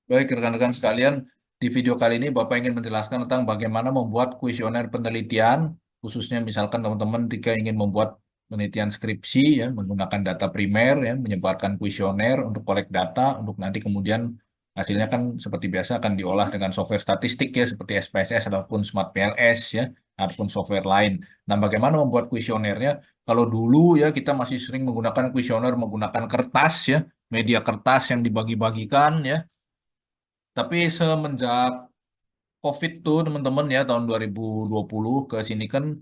Baik, rekan-rekan sekalian, di video kali ini Bapak ingin menjelaskan tentang bagaimana membuat kuesioner penelitian, khususnya misalkan teman-teman jika ingin membuat penelitian skripsi ya, menggunakan data primer ya, menyebarkan kuesioner untuk kolek data, untuk nanti kemudian hasilnya kan seperti biasa akan diolah dengan software statistik ya, seperti SPSS ataupun Smart PLS ya, ataupun software lain. Nah, bagaimana membuat kuesionernya? Kalau dulu ya kita masih sering menggunakan kuesioner menggunakan kertas ya, media kertas yang dibagi-bagikan ya. Tapi semenjak COVID tuh teman-teman ya tahun 2020 ke sini kan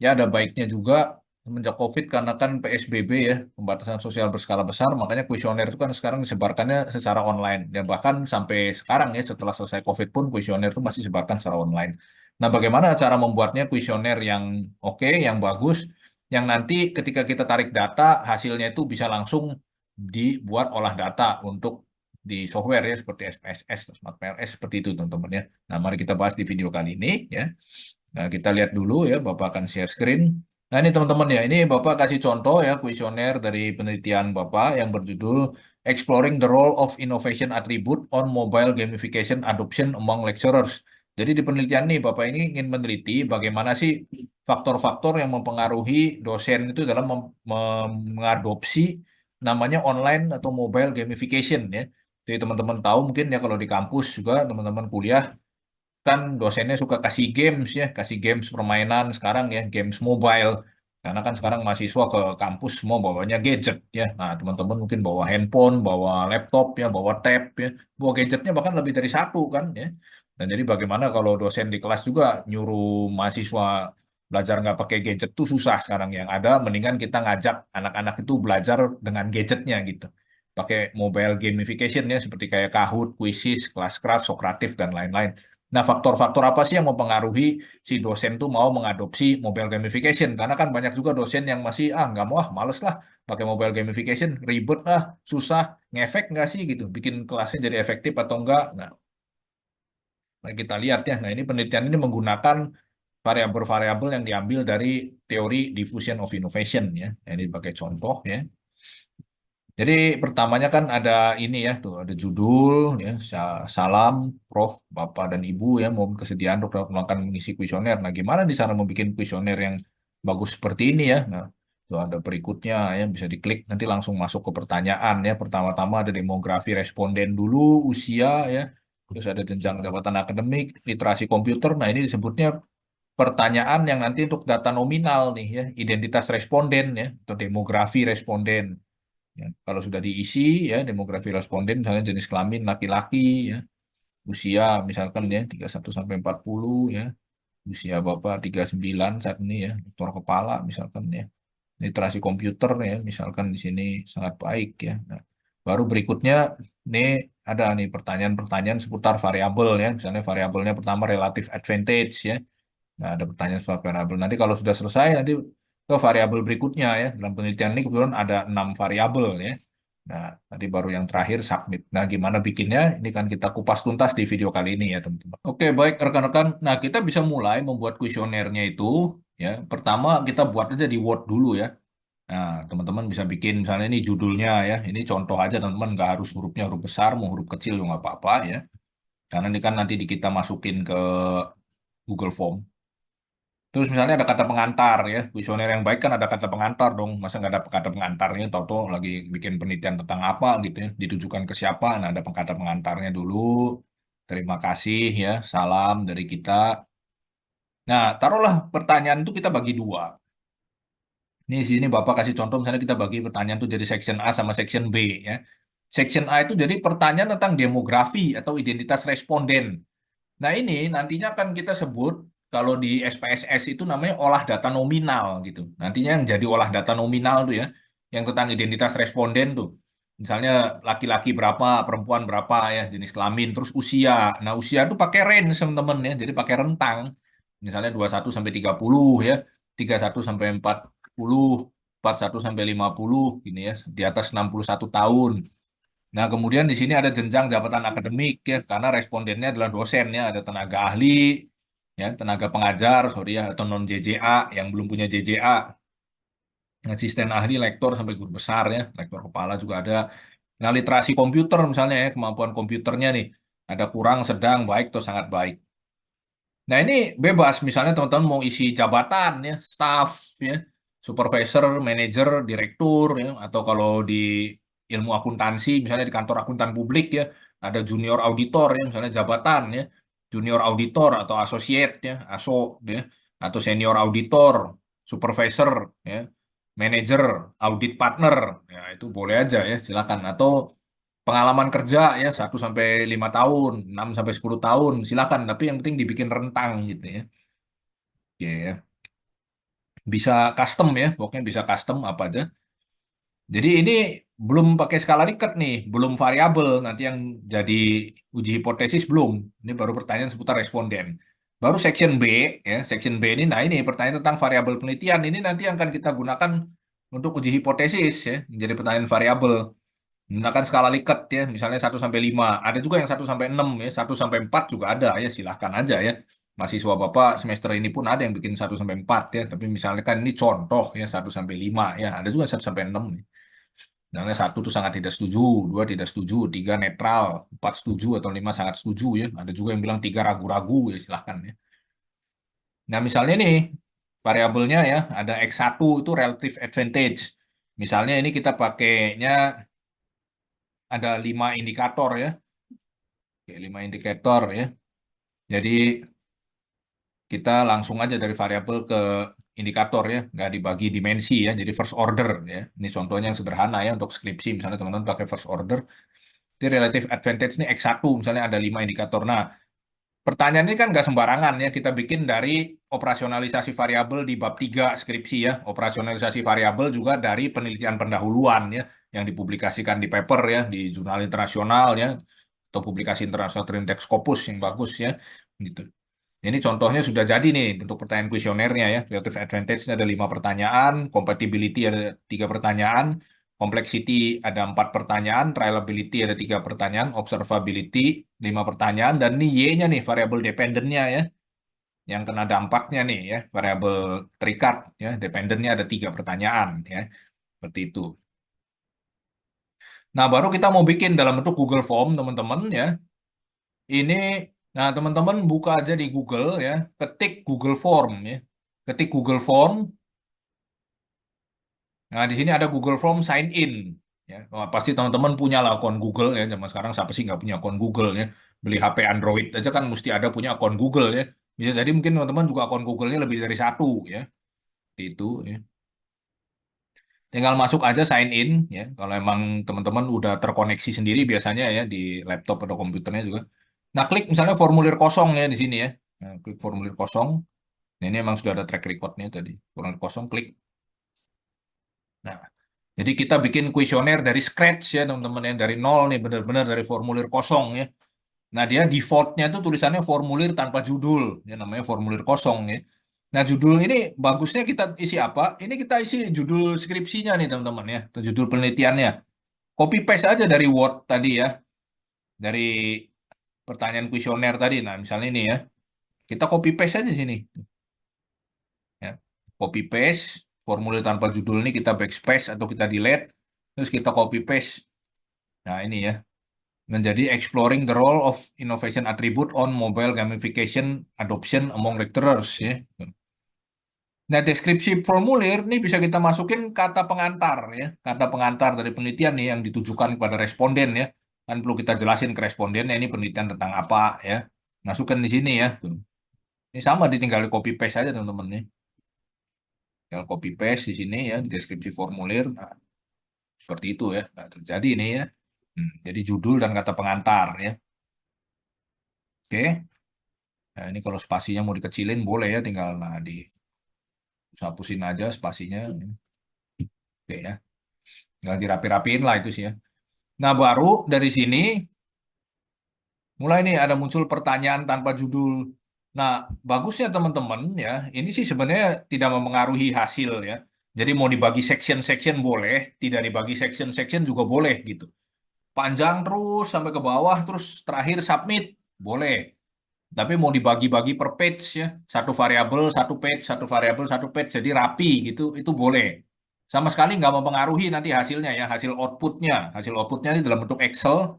ya ada baiknya juga semenjak COVID karena kan PSBB ya pembatasan sosial berskala besar makanya kuesioner itu kan sekarang disebarkannya secara online dan bahkan sampai sekarang ya setelah selesai COVID pun kuesioner itu masih disebarkan secara online. Nah, bagaimana cara membuatnya kuesioner yang oke, yang bagus, yang nanti ketika kita tarik data hasilnya itu bisa langsung dibuat olah data untuk di software ya seperti SPSS, Smart PLS seperti itu teman-teman ya. Nah, mari kita bahas di video kali ini ya. Nah, kita lihat dulu ya, Bapak akan share screen. Nah, ini teman-teman ya, ini Bapak kasih contoh ya, kuesioner dari penelitian Bapak yang berjudul Exploring the Role of Innovation Attribute on Mobile Gamification Adoption Among Lecturers. Jadi di penelitian ini Bapak ini ingin meneliti bagaimana sih faktor-faktor yang mempengaruhi dosen itu dalam mengadopsi namanya online atau mobile gamification ya. Jadi teman-teman tahu mungkin ya kalau di kampus juga teman-teman kuliah kan dosennya suka kasih games ya, kasih games permainan sekarang ya, games mobile. Karena kan sekarang mahasiswa ke kampus semua bawanya gadget ya. Nah, teman-teman mungkin bawa handphone, bawa laptop ya, bawa tab ya, bawa gadgetnya bahkan lebih dari satu kan ya. Dan jadi bagaimana kalau dosen di kelas juga nyuruh mahasiswa belajar nggak pakai gadget tuh susah sekarang yang ada. Mendingan kita ngajak anak-anak itu belajar dengan gadgetnya gitu. Pakai mobile gamification ya, seperti kayak Kahoot, Quizzes, Classcraft, Socrative, dan lain-lain. Nah, faktor-faktor apa sih yang mempengaruhi si dosen tuh mau mengadopsi mobile gamification? Karena kan banyak juga dosen yang masih, nggak mau, males lah pakai mobile gamification, ribet lah, susah, ngefek nggak sih gitu, bikin kelasnya jadi efektif atau enggak. Nah, mari kita lihat ya. Nah, ini penelitian ini menggunakan variabel-variabel yang diambil dari teori diffusion of innovation ya. Nah, ini pakai contoh ya. Jadi pertamanya kan ada ini ya, tuh ada judul ya, salam Prof, Bapak dan Ibu ya, mohon kesediaan untuk dapat melakukan mengisi kuesioner. Nah, gimana di sana membuat kuesioner yang bagus seperti ini ya? Nah, tuh ada berikutnya ya, bisa diklik nanti langsung masuk ke pertanyaan ya. Pertama-tama ada demografi responden dulu, usia ya, terus ada jenjang jabatan akademik, literasi komputer. Nah, ini disebutnya pertanyaan yang nanti untuk data nominal nih ya, identitas responden ya, atau demografi responden. Ya, kalau sudah diisi ya demografi responden misalnya jenis kelamin laki-laki ya, usia misalkan ya 31 sampai 40 ya, usia Bapak 39 saat ini ya, dokter kepala misalkan ya. Literasi komputer ya misalkan di sini sangat baik ya. Nah, baru berikutnya ini ada nih pertanyaan-pertanyaan seputar variabel ya. Misalnya variabelnya pertama relative advantage ya. Nah, ada pertanyaan soal variabel. Nanti kalau sudah selesai, nanti ke variabel berikutnya ya. Dalam penelitian ini kebetulan ada 6 variabel ya. Nah, tadi baru yang terakhir submit. Nah, gimana bikinnya? Ini kan kita kupas tuntas di video kali ini ya, teman-teman. Oke, baik rekan-rekan. Nah, kita bisa mulai membuat kuesionernya itu ya. Pertama, kita buat aja di Word dulu ya. Nah, teman-teman bisa bikin misalnya ini judulnya ya. Ini contoh aja teman-teman, nggak harus hurufnya huruf besar, mau huruf kecil juga nggak apa-apa ya. Karena ini kan nanti kita masukin ke Google Form. Terus misalnya ada kata pengantar ya, kuesioner yang baik kan ada kata pengantar dong. Masa nggak ada kata pengantarnya, tahu-tahu lagi bikin penelitian tentang apa gitu ya, ditujukan ke siapa. Nah, ada kata pengantarnya dulu. Terima kasih ya, salam dari kita. Nah, taruhlah pertanyaan itu kita bagi dua. Ini di sini Bapak kasih contoh misalnya kita bagi pertanyaan itu jadi section A sama section B ya. Section A itu jadi pertanyaan tentang demografi atau identitas responden. Nah, ini nantinya akan kita sebut kalau di SPSS itu namanya olah data nominal gitu. Nantinya yang jadi olah data nominal tuh ya, yang tentang identitas responden tuh. Misalnya laki-laki berapa, perempuan berapa ya, jenis kelamin, terus usia. Nah, usia tuh pakai range teman-teman ya, jadi pakai rentang. Misalnya 21 sampai 30 ya, 31 sampai 40, 41 sampai 50 gini ya, di atas 61 tahun. Nah, kemudian di sini ada jenjang jabatan akademik ya, karena respondennya adalah dosen ya, ada tenaga ahli, ya, tenaga pengajar, sorry ya, atau non JJA yang belum punya JJA, asisten ahli, lektor sampai guru besar ya, lektor kepala juga ada. Nah, literasi komputer misalnya ya, kemampuan komputernya nih, ada kurang, sedang, baik, atau sangat baik. Nah, ini bebas. Misalnya teman-teman mau isi jabatan ya, staff ya, supervisor, manager, direktur ya, atau kalau di ilmu akuntansi, misalnya di kantor akuntan publik ya, ada junior auditor ya, misalnya jabatan ya, junior auditor atau associate ya, ASO ya, atau senior auditor, supervisor ya, manager, audit partner, ya itu boleh aja ya, silakan. Atau pengalaman kerja ya 1 sampai 5 tahun, 6 sampai 10 tahun, silakan. Tapi yang penting dibikin rentang gitu ya. Oke ya. Bisa custom ya, pokoknya bisa custom apa aja. Jadi ini belum pakai skala Likert nih, belum variabel. Nanti yang jadi uji hipotesis belum. Ini baru pertanyaan seputar responden. Baru section B ya, section B ini. Nah ini pertanyaan tentang variabel penelitian. Ini nanti yang akan kita gunakan untuk uji hipotesis ya, jadi pertanyaan variabel. Menggunakan skala Likert ya, misalnya 1 sampai 5. Ada juga yang 1 sampai 6 ya, 1 sampai 4 juga ada ya, silahkan aja ya. Mahasiswa Bapak semester ini pun ada yang bikin 1 sampai 4 ya, tapi misalnya kan ini contoh ya 1 sampai 5 ya, ada juga 1 sampai 6. Misalnya 1 itu sangat tidak setuju, 2 tidak setuju, 3 netral, 4 setuju atau 5 sangat setuju ya. Ada juga yang bilang 3 ragu-ragu ya, silahkan ya. Nah misalnya nih variabelnya ya, ada X1 itu relative advantage. Misalnya ini kita pakainya ada 5 indikator ya. Oke, 5 indikator ya. Jadi kita langsung aja dari variabel ke indikator ya, nggak dibagi dimensi ya. Jadi first order ya. Ini contohnya yang sederhana ya untuk skripsi. Misalnya teman-teman pakai first order. Jadi relative advantage ini X1 misalnya ada 5 indikator. Nah, pertanyaan ini kan nggak sembarangan ya. Kita bikin dari operasionalisasi variabel di bab 3 skripsi ya. Operasionalisasi variabel juga dari penelitian pendahuluan ya yang dipublikasikan di paper ya di jurnal internasional ya atau publikasi internasional Trinitex Scopus yang bagus ya gitu. Ini contohnya sudah jadi nih untuk pertanyaan kuesionernya ya. Relative advantage ini ada 5 pertanyaan, compatibility ada 3 pertanyaan, complexity ada 4 pertanyaan, reliability ada 3 pertanyaan, observability 5 pertanyaan, dan ini Y-nya nih variable dependent-nya ya, yang kena dampaknya nih ya, variable terikat ya, dependent-nya ada 3 pertanyaan ya, seperti itu. Nah, baru kita mau bikin dalam bentuk Google Form teman-teman ya. Ini, nah teman-teman buka aja di Google ya, ketik Google Form ya. Ketik Google Form. Nah, di sini ada Google Form sign in. Ya, wah, pasti teman-teman punya lah akun Google ya. Zaman sekarang siapa sih nggak punya akun Google ya? Beli HP Android aja kan mesti ada punya akun Google ya. Bisa jadi mungkin teman-teman juga akun Google-nya lebih dari satu ya. Itu ya. Tinggal masuk aja sign in ya. Kalau emang teman-teman udah terkoneksi sendiri biasanya ya di laptop atau komputernya juga. Nah, klik misalnya formulir kosong ya di sini ya. Nah, klik formulir kosong. Nah, ini emang sudah ada track recordnya tadi. Formulir kosong, klik. Nah, jadi kita bikin kuesioner dari scratch ya teman-teman ya. Dari nol nih, benar-benar dari formulir kosong ya. Nah, dia defaultnya itu tulisannya formulir tanpa judul. Ya, namanya formulir kosong ya. Nah, judul ini bagusnya kita isi apa? Ini kita isi judul skripsinya nih teman-teman ya. Atau judul penelitiannya. Copy paste aja dari Word tadi ya. Dari pertanyaan kuesioner tadi. Nah, misalnya ini ya. Kita copy paste aja di sini. Ya. Copy paste, formulir tanpa judul ini kita backspace atau kita delete. Terus kita copy paste. Nah, ini ya. Menjadi exploring the role of innovation attribute on mobile gamification adoption among lecturers ya. Nah, deskripsi formulir ini bisa kita masukin kata pengantar ya. Kata pengantar dari penelitian nih yang ditujukan kepada responden ya. Kan perlu kita jelasin ke respondennya ini penelitian tentang apa ya. Masukkan di sini ya. Tuh. Ini sama ditinggal di copy paste aja teman-teman nih. Tinggal copy paste di sini ya, di deskripsi formulir. Nah, seperti itu ya. Nah, terjadi ini ya. Jadi judul dan kata pengantar ya. Oke. Nah, ini kalau spasinya mau dikecilin boleh ya, tinggal nah hapusin aja spasinya. Oke ya. Tinggal dirapi-rapiin lah itu sih ya. Nah, baru dari sini mulai nih ada muncul pertanyaan tanpa judul. Nah, bagusnya teman-teman ya, ini sih sebenarnya tidak mempengaruhi hasil ya. Jadi mau dibagi section-section boleh, tidak dibagi section-section juga boleh gitu. Panjang terus sampai ke bawah, terus terakhir submit, boleh. Tapi mau dibagi-bagi per page ya, satu variabel, satu page, satu variabel, satu page, jadi rapi gitu, itu boleh. sama sekali nggak mempengaruhi nanti hasilnya ya, hasil outputnya ini dalam bentuk Excel.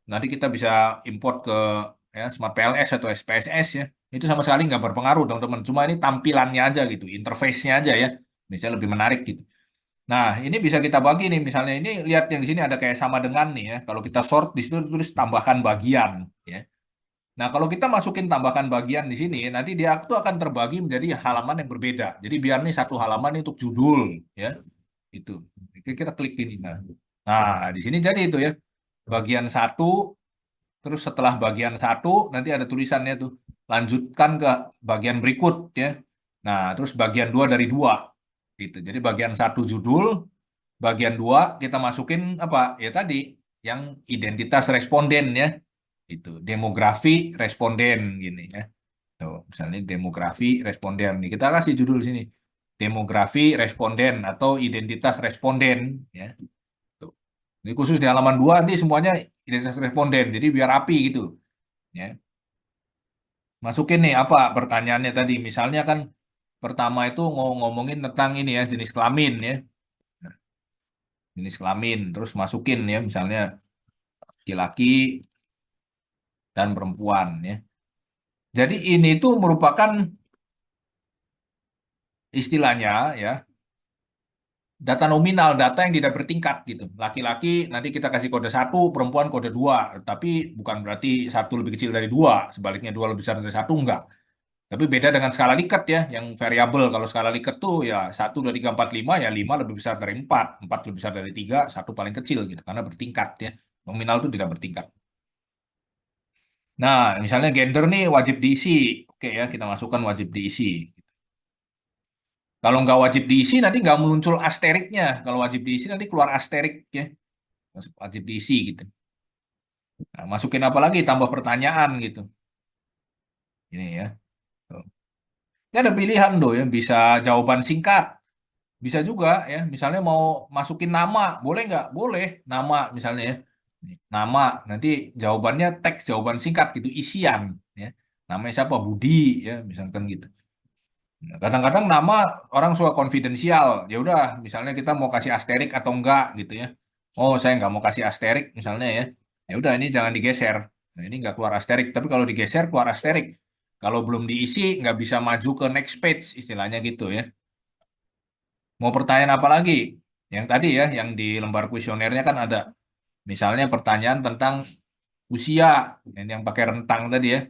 Nanti kita bisa import ke ya Smart PLS atau SPSS ya. Itu sama sekali nggak berpengaruh teman-teman. Cuma ini tampilannya aja gitu, interface-nya aja ya. Misalnya lebih menarik gitu. Nah, ini bisa kita bagi nih. Misalnya ini lihat yang di sini ada kayak sama dengan nih ya. Kalau kita sort di situ terus tambahkan bagian ya. Nah, kalau kita masukin tambahkan bagian di sini, nanti dia itu akan terbagi menjadi halaman yang berbeda. Jadi biar nih satu halaman ini untuk judul ya. Itu. Kita klik ini. Nah, di sini jadi itu ya. Bagian satu. Terus setelah bagian satu nanti ada tulisannya tuh lanjutkan ke bagian berikut ya. Nah, terus bagian dua dari dua gitu. Jadi bagian satu judul, bagian dua kita masukin apa ya tadi yang identitas responden ya. Itu demografi responden gini ya. Tuh, misalnya demografi responden nih kita kasih judul sini demografi responden atau identitas responden ya. Tuh. Ini khusus di halaman 2 nanti semuanya identitas responden. Jadi biar rapi gitu ya. Masukin nih apa pertanyaannya tadi. Misalnya kan pertama itu ngomongin tentang ini ya jenis kelamin ya. Jenis kelamin terus masukin ya misalnya laki-laki dan perempuan ya. Jadi ini tuh merupakan istilahnya ya data nominal, data yang tidak bertingkat gitu. Laki-laki nanti kita kasih kode satu, perempuan kode dua. Tapi bukan berarti satu lebih kecil dari dua, sebaliknya dua lebih besar dari satu enggak. Tapi beda dengan skala Likert ya, yang variabel. Kalau skala Likert tuh ya 1, 2, 3, 4, 5, ya 5 lebih besar dari 4, 4 lebih besar dari 3, satu paling kecil gitu. Karena bertingkat ya. Nominal itu tidak bertingkat. Nah, misalnya gender nih wajib diisi. Oke ya, kita masukkan wajib diisi. Kalau nggak wajib diisi, nanti nggak muncul asteriknya. Kalau wajib diisi, nanti keluar asterik ya. Wajib diisi gitu. Nah, masukin apa lagi? Tambah pertanyaan gitu. Ini ya. Tuh. Ini ada pilihan tuh ya. Bisa jawaban singkat. Bisa juga ya, misalnya mau masukin nama, boleh nggak? Boleh, nama misalnya ya. Nih, nama, nanti jawabannya teks jawaban singkat gitu, isian ya. Namanya siapa? Budi ya, misalkan gitu. Nah, kadang-kadang nama orang suka konfidensial. Ya udah, misalnya kita mau kasih asterik atau enggak gitu ya. Oh, saya nggak mau kasih asterik misalnya ya. Ya udah, ini jangan digeser. Nah, ini nggak keluar asterik, tapi kalau digeser keluar asterik. Kalau belum diisi, nggak bisa maju ke next page, istilahnya gitu ya. Mau pertanyaan apa lagi? Yang tadi ya, yang di lembar kuesionernya kan ada. Misalnya pertanyaan tentang usia, yang pakai rentang tadi ya.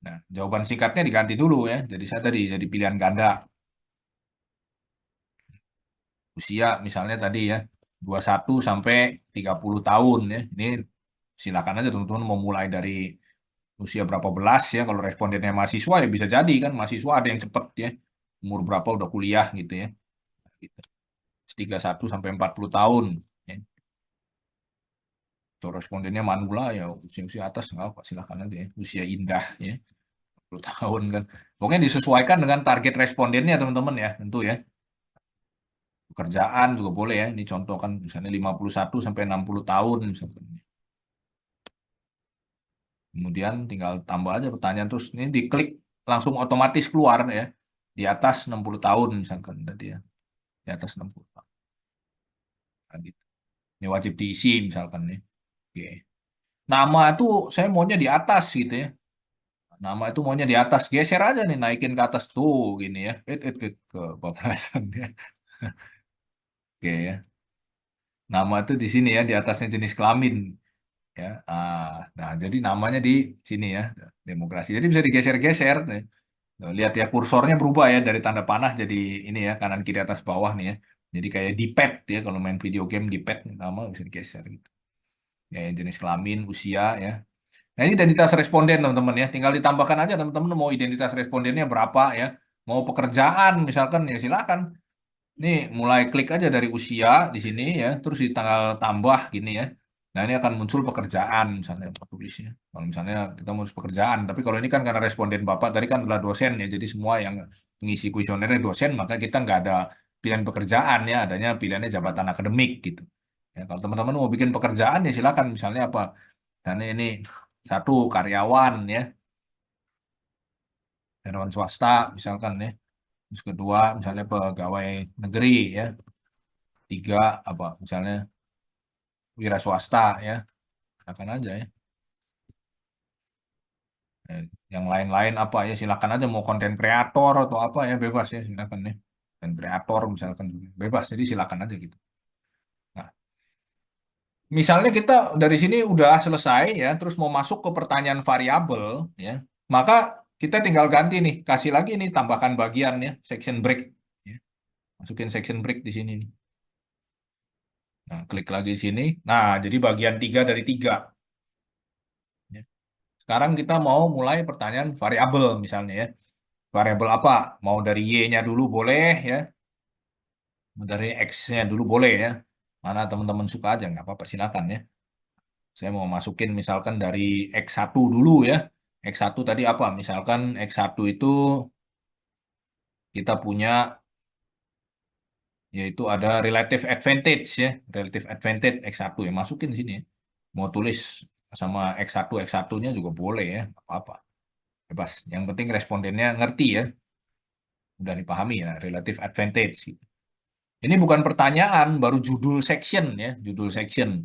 Nah, jawaban singkatnya diganti dulu ya. Jadi saya tadi jadi pilihan ganda. Usia misalnya tadi ya, 21 sampai 30 tahun ya. Ini silakan aja teman-teman mau mulai dari usia berapa belas ya. Kalau respondennya mahasiswa ya bisa jadi kan. Mahasiswa ada yang cepet ya. Umur berapa udah kuliah gitu ya. Gitu. 31 sampai 40 tahun. Ya. Atau respondennya manula ya usia-usia atas nggak apa silakan aja ya. Usia indah ya 10 tahun kan pokoknya disesuaikan dengan target respondennya teman-teman ya tentu ya pekerjaan juga boleh ya ini contoh kan misalnya 51 sampai 60 tahun misalkan. Kemudian tinggal tambah aja pertanyaan terus ini diklik langsung otomatis keluar ya di atas 60 tahun misalkan tadi ya di atas 60 tahun. Nah, gitu. Ini wajib diisi misalkan nih. Oke. Nama tuh saya maunya di atas gitu ya. Nama itu maunya di atas, geser aja nih, naikin ke atas tuh, gini ya. Ke pembahasan ya. Oke ya. Nama itu di sini ya, di atasnya jenis kelamin ya. Nah, jadi namanya di sini ya, demokrasi. Jadi bisa digeser-geser. Nih. Tuh, lihat ya kursornya berubah ya dari tanda panah jadi ini ya kanan kiri atas bawah nih ya. Jadi kayak di pad ya kalau main video game di pad nama bisa digeser gitu. Ya, jenis kelamin, usia ya. Nah, ini identitas responden, teman-teman ya. Tinggal ditambahkan aja, teman-teman mau identitas respondennya berapa ya. Mau pekerjaan, misalkan, ya silakan. Ini mulai klik aja dari usia di sini ya, terus di tanggal tambah gini ya. Nah, ini akan muncul pekerjaan, misalnya Pak tulisnya. Kalau misalnya kita mau pekerjaan, tapi kalau ini kan karena responden Bapak tadi kan adalah dosen ya, jadi semua yang mengisi kuesionernya dosen, maka kita nggak ada pilihan pekerjaan ya, adanya pilihannya jabatan akademik gitu. Ya, kalau teman-teman mau bikin pekerjaan ya silakan, misalnya apa? Karena ini satu karyawan ya, karyawan swasta misalkan ya. Terus kedua misalnya pegawai negeri ya. tiga apa misalnya wira swasta ya, silakan aja ya. Eh, yang lain-lain apa ya silakan aja mau konten kreator atau apa ya bebas ya silakan ya. Dan kreator misalkan bebas jadi silakan aja gitu. Nah, misalnya kita dari sini udah selesai ya, terus mau masuk ke pertanyaan variabel ya, maka kita tinggal ganti nih, kasih lagi nih tambahkan bagian ya, section break. Ya. Masukin section break di sini nih. Nah, klik lagi di sini. Nah, jadi bagian 3 dari 3. Ya. Sekarang kita mau mulai pertanyaan variabel misalnya ya. Variabel apa? Mau dari Y-nya dulu boleh ya, mau dari X-nya dulu boleh ya. Mana teman-teman suka aja, nggak apa-apa silakan ya. Saya mau masukin misalkan dari X1 dulu ya. X1 tadi apa? Misalkan X1 itu kita punya yaitu ada relative advantage ya. Relative advantage X1 ya. Masukin di sini ya. Mau tulis sama X1-nya juga boleh ya. Nggak apa-apa. Bebas. Yang penting respondennya ngerti ya. Udah dipahami ya. Relative advantage. Ini bukan pertanyaan, baru judul section ya. Judul section.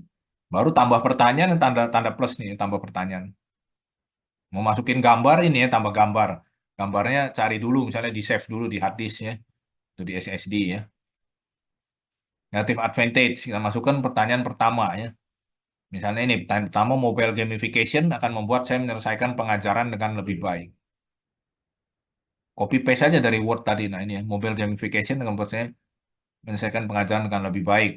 Baru tambah pertanyaan, tanda tanda plus nih, tambah pertanyaan. Mau masukin gambar ini ya, tambah gambar. Gambarnya cari dulu, misalnya di save dulu di hard disk ya, atau di SSD ya. Native advantage, kita masukkan pertanyaan pertama ya. Misalnya ini, pertanyaan pertama, mobile gamification akan membuat saya menyelesaikan pengajaran dengan lebih baik. Copy paste saja dari Word tadi, nah ini ya, mobile gamification akan membuat saya menyelesaikan pengajaran dengan lebih baik.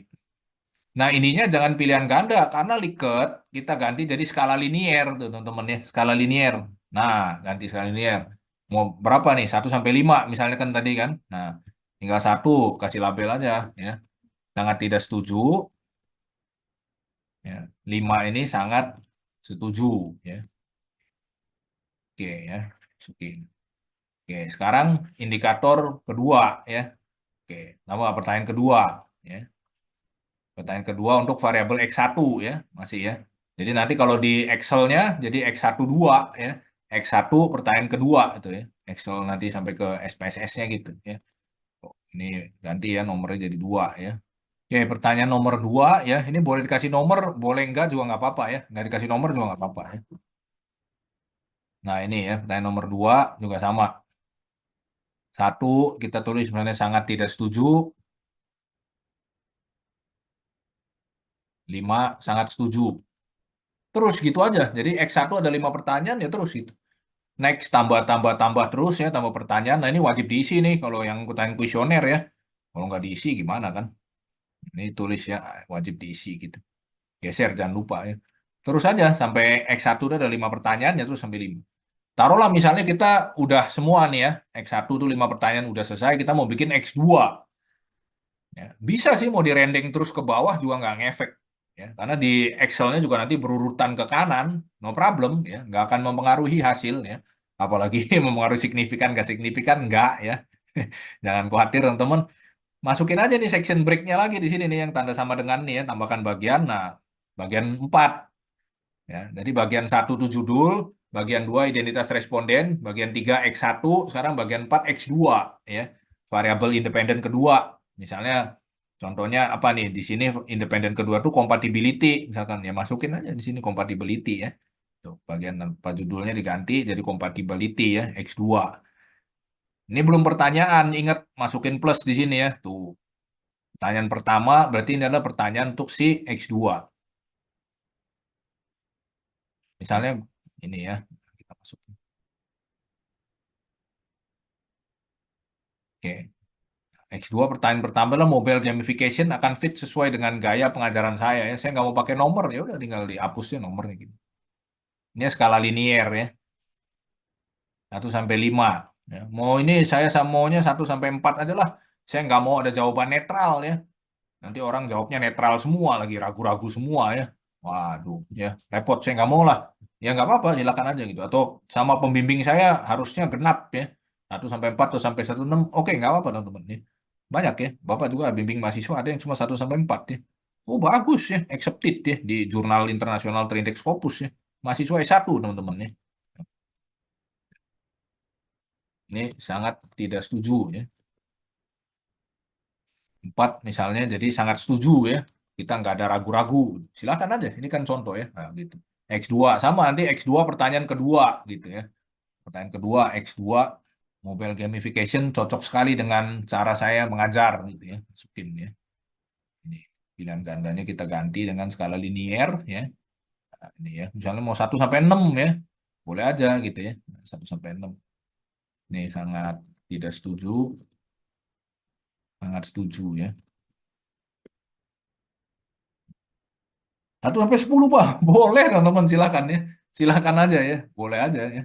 Nah ininya jangan pilihan ganda, karena Likert kita ganti jadi skala linier tuh teman-teman ya, skala linier. Nah, ganti skala linier. Mau berapa nih? 1 sampai 5 misalnya kan tadi kan. Nah, tinggal satu kasih label aja ya. Sangat tidak setuju ya. 5 ini sangat setuju ya. Oke ya. Oke. Oke, sekarang indikator kedua ya. Oke, nama pertanyaan kedua ya. Pertanyaan kedua untuk variabel X1 ya, masih ya. Jadi nanti kalau di Excel-nya jadi X1 2 ya. X1 pertanyaan kedua itu ya. Excel nanti sampai ke SPSS-nya gitu ya. Oh, ini ganti ya nomornya jadi 2 ya. Oke, pertanyaan nomor 2 ya. Ini boleh dikasih nomor, boleh enggak juga nggak apa-apa ya. Nggak dikasih nomor juga nggak apa-apa ya. Nah ini ya, pertanyaan nomor 2 juga sama. Satu, kita tulis sebenarnya sangat tidak setuju. 5, sangat setuju. Terus gitu aja. Jadi X1 ada 5 pertanyaan ya terus gitu. Next, tambah, tambah, tambah terus ya, tambah pertanyaan. Nah, ini wajib diisi nih kalau yang pertanyaan kuesioner ya. Kalau nggak diisi gimana kan? Ini tulis ya, wajib diisi gitu. Geser, jangan lupa ya. Terus aja, sampai X1 udah ada 5 pertanyaan ya, terus sampai 5. Taruhlah misalnya kita udah semua nih ya, X1 tuh 5 pertanyaan udah selesai, kita mau bikin X2. Ya, bisa sih mau direndeng terus ke bawah juga nggak ngefek. Ya, karena di Excel-nya juga nanti berurutan ke kanan, no problem ya, nggak akan mempengaruhi hasilnya. Apalagi mempengaruhi signifikan, nggak signifikan, nggak ya. Jangan khawatir teman-teman. Masukin aja nih section break-nya lagi di sini nih yang tanda sama dengan nih ya, tambahkan bagian. Nah, bagian 4 ya. Jadi bagian 1 itu judul, bagian 2 identitas responden, bagian 3 X1, sekarang bagian 4 X2 ya. Variabel independen kedua. Misalnya contohnya apa nih? Di sini independen kedua tuh compatibility misalkan ya masukin aja di sini compatibility ya. Tuh, bagian apa judulnya diganti jadi compatibility ya X2. Ini belum pertanyaan, ingat masukin plus di sini ya. Tuh, pertanyaan pertama berarti ini adalah pertanyaan untuk si X2. Misalnya ini ya, kita masukin. Oke. X2 pertanyaan pertama adalah mobile gamification akan fit sesuai dengan gaya pengajaran saya ya. Saya nggak mau pakai nomor ya udah tinggal dihapusnya nomornya gitu. Ini skala linier ya. 1 sampai 5. Ya. Mau ini saya maunya 1 sampai 4 aja lah. Saya nggak mau ada jawaban netral ya. Nanti orang jawabnya netral semua lagi, ragu-ragu semua ya. Waduh, ya repot. Saya nggak mau lah. Ya nggak apa-apa, silakan aja gitu. Atau sama pembimbing saya harusnya genap ya. 1 sampai 4 atau sampai 1 6. Oke, nggak apa-apa teman-teman ya. Banyak ya. Bapak juga bimbing mahasiswa ada yang cuma 1 sampai 4 ya. Oh bagus ya, accepted ya di jurnal internasional terindeks Scopus ya. Mahasiswa S1 teman-teman ya. Ini sangat tidak setuju ya. 4 misalnya, jadi sangat setuju ya. Kita nggak ada ragu-ragu. Silakan aja, ini kan contoh ya. Nah, gitu. X2 sama nanti X2 pertanyaan kedua gitu ya. Pertanyaan kedua X2 mobile gamification cocok sekali dengan cara saya mengajar gitu ya. Masukin ya. Ini pilihan gandanya kita ganti dengan skala linier ya. Nah, ini ya. Misalnya mau 1 sampai 6 ya. Boleh aja gitu ya. Nah, 1 sampai 6. Ini sangat tidak setuju, sangat setuju ya. 1 sampai 10 Pak. Boleh teman-teman silakan ya. Silakan aja ya. Boleh aja ya.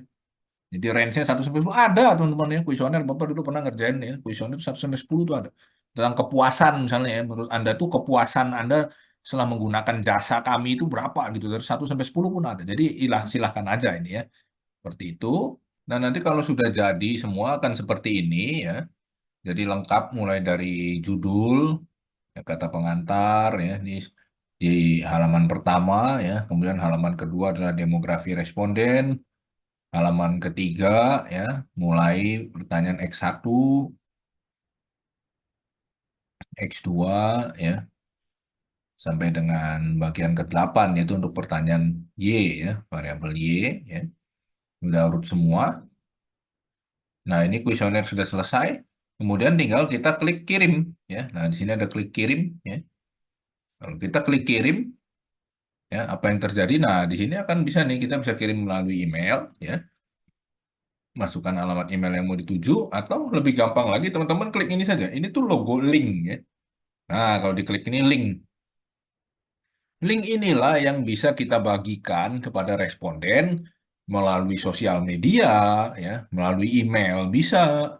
Jadi range-nya 1 sampai 10 ada teman-teman ya. Kuesioner Bapak dulu pernah ngerjain ya. Kuesioner 1 sampai 10 itu ada. Tentang kepuasan misalnya ya. Menurut Anda tuh kepuasan Anda setelah menggunakan jasa kami itu berapa gitu. Dari 1 sampai 10 pun ada. Jadi silakan aja ini ya. Seperti itu. Dan nanti kalau sudah jadi semua akan seperti ini ya. Jadi lengkap mulai dari judul, ya, kata pengantar ya. Ini di halaman pertama ya. Kemudian halaman kedua adalah demografi responden. Halaman ketiga ya, mulai pertanyaan X1, X2 ya, sampai dengan bagian ke-8 yaitu untuk pertanyaan Y ya, variabel Y ya. Udah urut semua. Nah, ini kuesioner sudah selesai. Kemudian tinggal kita klik kirim ya. Nah, di sini ada klik kirim ya. Kalau kita klik kirim ya, apa yang terjadi? Nah, di sini akan bisa nih kita bisa kirim melalui email ya. Masukkan alamat email yang mau dituju atau lebih gampang lagi teman-teman klik ini saja. Ini tuh logo link ya. Nah, kalau diklik ini link. Link inilah yang bisa kita bagikan kepada responden melalui sosial media, ya, melalui email bisa,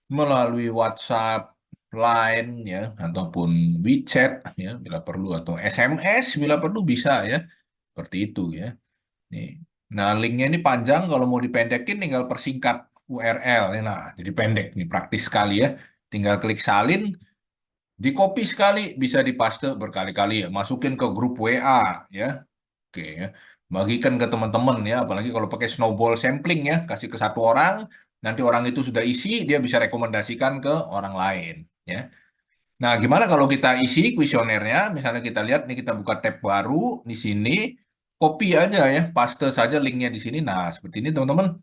melalui WhatsApp, Line, ya, ataupun WeChat, ya, bila perlu atau SMS bila perlu bisa, ya, seperti itu, ya. Nih. Nah, linknya ini panjang, kalau mau dipendekin tinggal persingkat URL, ya. Nah, jadi pendek, nih praktis sekali ya. Tinggal klik salin, di copy sekali, bisa dipaste berkali-kali ya. Masukin ke grup WA ya. Oke ya. Bagikan ke teman-teman ya. Apalagi kalau pakai snowball sampling ya. Kasih ke satu orang. Nanti orang itu sudah isi, dia bisa rekomendasikan ke orang lain ya. Nah, gimana kalau kita isi kuesionernya? Misalnya kita lihat nih kita buka tab baru di sini. Copy aja ya. Paste saja linknya di sini. Nah, seperti ini teman-teman.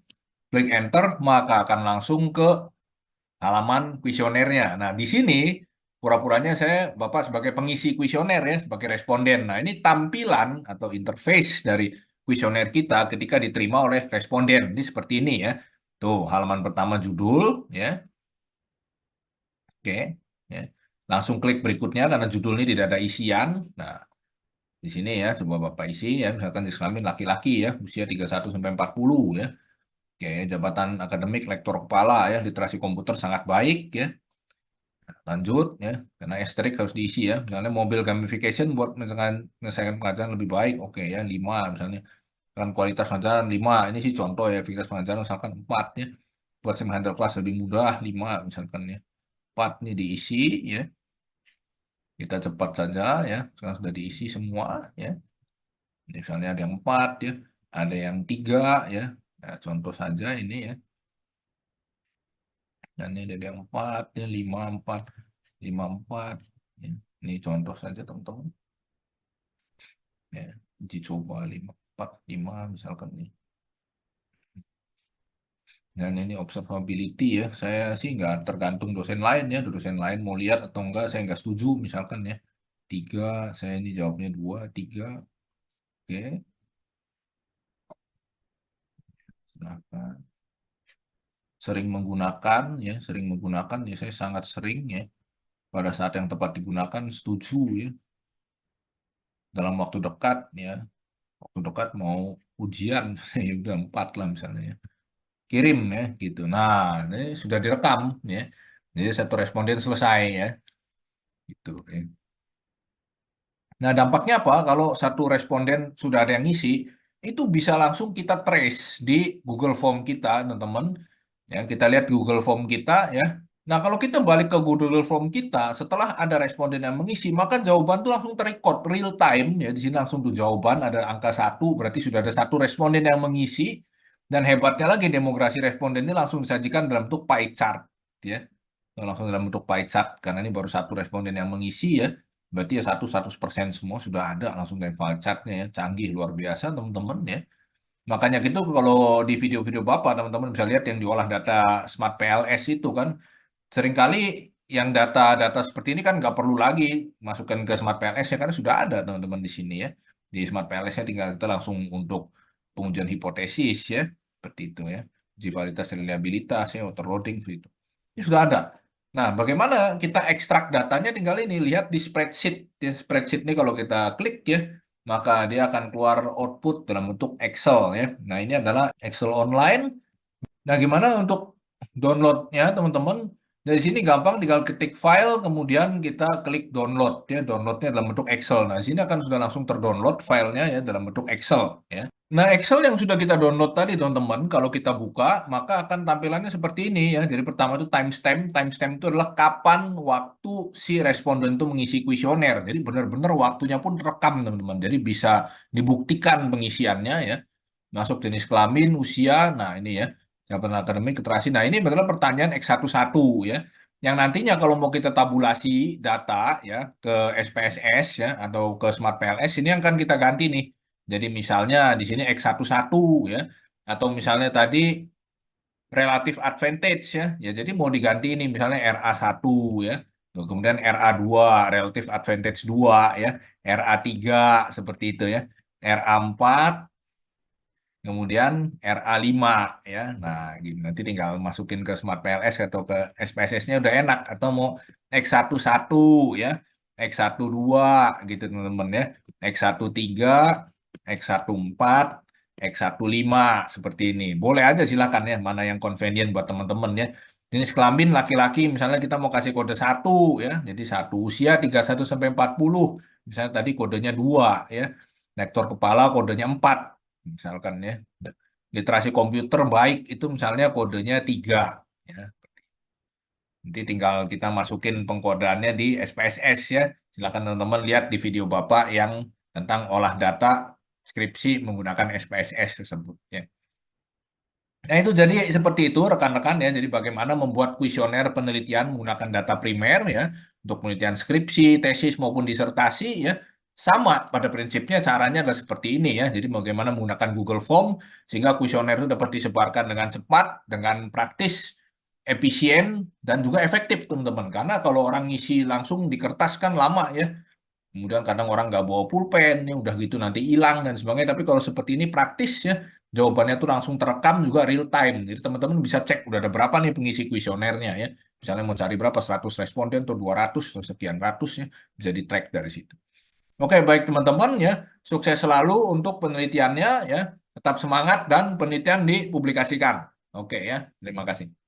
Klik enter, maka akan langsung ke halaman kuesionernya. Nah, di sini pura-puranya saya Bapak sebagai pengisi kuesioner ya, sebagai responden. Nah, ini tampilan atau interface dari kuesioner kita ketika diterima oleh responden. Ini seperti ini ya. Tuh, halaman pertama judul ya. Oke, ya. Langsung klik berikutnya karena judul ini tidak ada isian. Nah, di sini ya coba Bapak isi ya, misalkan di kelamin laki-laki ya, usia 31 sampai 40 ya. Oke, jabatan akademik lektor kepala ya, literasi komputer sangat baik ya. Lanjut ya, karena asterik harus diisi ya. Misalnya mobil gamification buat misalkan menyelesaikan pengajaran lebih baik, oke ya 5 misalnya. Kan kualitas pengajaran 5, ini sih contoh ya, efikasi pengajaran misalkan 4 ya. Buat sim handle kelas lebih mudah 5 misalkan ya. 4 ini diisi ya. Kita cepat saja ya, sekarang sudah diisi semua ya. Ini misalnya ada yang 4 ya, ada yang 3 ya. Nah, contoh saja ini ya. Dan ini ada yang 4 ya, 5 4 5 4 ya. Ini contoh saja teman-teman. Ya, uji coba 5 4 5 misalkan nih. Dan ini observability ya, saya sih nggak tergantung dosen lain ya, dosen lain mau lihat atau enggak, saya nggak setuju misalkan ya. 3, saya ini jawabnya 2 3 oke, silakan. Sering menggunakan ya, sering menggunakan ya, saya sangat sering ya. Pada saat yang tepat digunakan, setuju ya. Dalam waktu dekat ya, waktu dekat mau ujian, ya udah 4 lah misalnya ya. Kirim ya gitu. Nah, ini sudah direkam ya. Jadi satu responden selesai ya. Gitu. Ya. Nah, dampaknya apa? Kalau satu responden sudah ada yang ngisi, itu bisa langsung kita trace di Google Form kita, teman-teman. Ya, kita lihat Google Form kita ya. Nah, kalau kita balik ke Google Form kita, setelah ada responden yang mengisi, maka jawaban itu langsung terrecord real time ya. Di sini langsung tuh jawaban ada angka 1, berarti sudah ada satu responden yang mengisi. Dan hebatnya lagi demografi responden ini langsung disajikan dalam bentuk pie chart ya. langsung dalam bentuk pie chart karena ini baru satu responden yang mengisi ya. Berarti ya 100% semua sudah ada langsung dari pie chartnya ya. Canggih luar biasa teman-teman ya. Makanya gitu kalau di video-video Bapak teman-teman bisa lihat yang diolah data Smart PLS itu kan seringkali yang data-data seperti ini kan nggak perlu lagi masukkan ke Smart PLS ya karena sudah ada teman-teman di sini ya. Di Smart PLS-nya tinggal kita langsung untuk pengujian hipotesis ya, seperti itu ya. Uji validitas dan reliabilitas ya, overloading itu. Ini sudah ada. Nah, bagaimana kita ekstrak datanya tinggal ini lihat di spreadsheet. Di spreadsheet ini kalau kita klik ya, maka dia akan keluar output dalam bentuk Excel ya. Nah, ini adalah Excel online. Nah, gimana untuk downloadnya, teman-teman? Dari sini gampang, tinggal ketik file, kemudian kita klik download. Ya, downloadnya dalam bentuk Excel. Nah, di sini akan sudah langsung terdownload filenya ya dalam bentuk Excel. Ya. Nah, Excel yang sudah kita download tadi, teman-teman, kalau kita buka, maka akan tampilannya seperti ini ya. Jadi pertama itu timestamp. Timestamp itu adalah kapan waktu si responden itu mengisi kuesioner. Jadi benar-benar waktunya pun rekam, teman-teman. Jadi bisa dibuktikan pengisiannya ya. Masuk jenis kelamin, usia, nah ini ya. Jabatan akademik, literasi. Nah, ini adalah pertanyaan X11 ya. Yang nantinya kalau mau kita tabulasi data ya ke SPSS ya atau ke Smart PLS ini yang akan kita ganti nih. Jadi misalnya di sini X11 ya atau misalnya tadi relatif advantage ya. Ya jadi mau diganti ini misalnya RA1 ya. Tuh, kemudian RA2 relatif advantage 2 ya. RA3 seperti itu ya. RA4 kemudian RA5 ya. Nah, gini nanti tinggal masukin ke Smart PLS atau ke SPSS-nya udah enak atau mau X11 ya, X12 gitu teman-teman ya. X13, X14, X15 seperti ini. Boleh aja silakan ya mana yang convenient buat teman-teman ya. Jenis kelamin laki-laki misalnya kita mau kasih kode 1 ya. Jadi satu usia 31 sampai 40. Misalnya tadi kodenya 2 ya. Nektor kepala kodenya 4 misalkan ya. Literasi komputer baik itu misalnya kodenya 3 ya. Nanti tinggal kita masukin pengkodeannya di SPSS ya. Silakan teman-teman lihat di video Bapak yang tentang olah data skripsi menggunakan SPSS tersebut ya. Nah, itu jadi seperti itu rekan-rekan ya. Jadi bagaimana membuat kuesioner penelitian menggunakan data primer ya untuk penelitian skripsi, tesis maupun disertasi ya. Sama pada prinsipnya caranya adalah seperti ini ya. Jadi bagaimana menggunakan Google Form sehingga kuesioner itu dapat disebarkan dengan cepat, dengan praktis, efisien dan juga efektif teman-teman. Karena kalau orang ngisi langsung di kertas kan lama ya. Kemudian kadang orang nggak bawa pulpen, ya udah gitu nanti hilang dan sebagainya. Tapi kalau seperti ini praktis ya, jawabannya tuh langsung terekam juga real time. Jadi teman-teman bisa cek udah ada berapa nih pengisi kuesionernya ya. Misalnya mau cari berapa 100 responden atau 200 atau sekian ratus ya, bisa di track dari situ. Oke, baik teman-teman ya, sukses selalu untuk penelitiannya ya. Tetap semangat dan penelitian dipublikasikan. Oke ya, terima kasih.